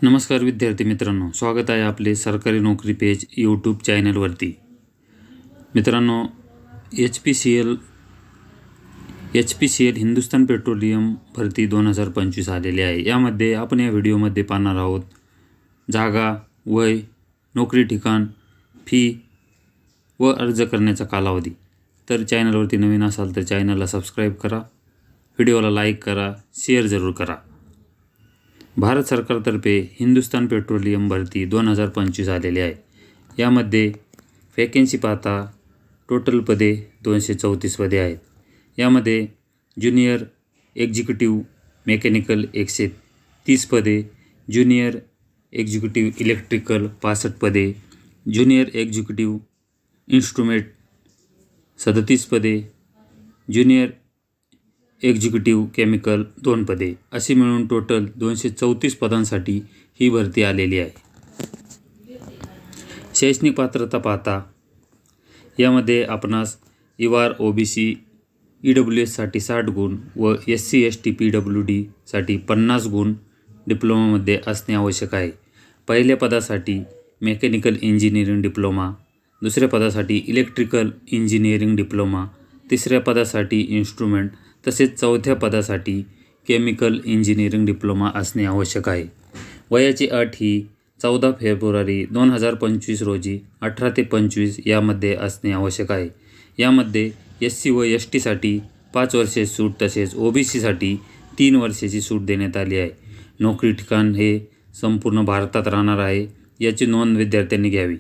नमस्कार विद्यार्थी मित्रांनो, स्वागत आहे आपले सरकारी नोकरी पेज यूट्यूब चॅनलवरती। मित्रांनो, H P C L Hindustan Petroleum भरती 2025 आलेली आहे। यामध्ये आपण या व्हिडिओमध्ये पाहणार आहोत जागा, वय, नोकरी ठिकाण, फी व अर्ज करण्याचा कालावधी। तर चॅनलवरती नवीन असाल तर चॅनलला सबस्क्राईब करा, व्हिडिओला लाईक करा, शेअर जरूर करा। भारत सरकारतर्फे हिंदुस्तान पेट्रोलियम भरती 2025 आलेली आहे। यामध्ये वॅकेन्सी पाहता टोटल पदे 234 पदे आहेत। यामध्ये ज्युनियर एक्झिक्युटिव्ह मेकॅनिकल 130 पदे, ज्युनियर एक्झिक्युटिव्ह इलेक्ट्रिकल 65 पदे, ज्युनियर एक्झिक्युटिव्ह इन्स्ट्रुमेंट 37 पदे, ज्युनियर एक्झिक्युटिव्ह केमिकल 2 पदे, अशी मिळून टोटल 234 पदांसाठी ही भरती आलेली आहे। शैक्षणिक पात्रता पाहता यामध्ये आपणास युआर ओबीसी EWS साठी 60 गुण व SC ST PWD साठी 50 गुण डिप्लोमामध्ये असणे आवश्यक आहे। पहिल्या पदासाठी मेकॅनिकल इंजिनिअरिंग डिप्लोमा, दुसऱ्या पदासाठी इलेक्ट्रिकल इंजिनिअरिंग डिप्लोमा, तिसऱ्या पदासाठी इन्स्ट्रुमेंट तसेच चौथ्या पदासाठी केमिकल इंजिनिअरिंग डिप्लोमा असणे आवश्यक आहे। वयाची अट ही 14 फेब्रुवारी 2025 रोजी 18 ते 25 यामध्ये असणे आवश्यक आहे। यामध्ये SC व ST साठी 5 वर्षे सूट तसेच OBC साठी 3 वर्षाची सूट देण्यात आली आहे। नोकरी ठिकाण हे संपूर्ण भारतात राहणार आहे, याची नोंद विद्यार्थ्यांनी घ्यावी।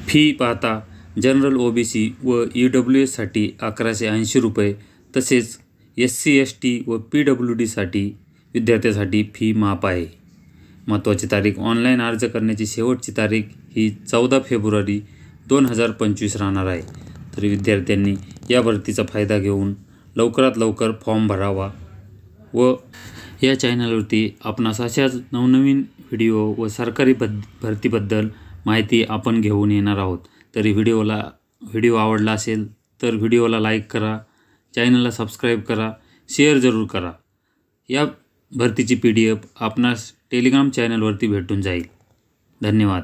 फी पाहता जनरल OBC व EWS साठी 1180 रुपये तसेच SC ST व PWD साठी विद्यार्थ्यासाठी फी माफ आहे। महत्त्वाची तारीख, ऑनलाईन अर्ज करण्याची शेवटची तारीख ही 14 फेब्रुवारी 2025 राहणार आहे। तर विद्यार्थ्यांनी या भरतीचा फायदा घेऊन लवकरात लवकर फॉर्म भरावा व या चॅनलवरती आपणास अशाच नवनवीन व्हिडिओ व सरकारी भरतीबद्दल माहिती आपण घेऊन येणार आहोत। तरी व्हिडिओ आवडला असेल तर व्हिडिओला लाईक करा, चॅनलला सबस्क्राईब करा, शेअर जरूर करा। या भरतीची PDF आपणास टेलिग्राम चॅनलवरती भेटून जाईल। धन्यवाद।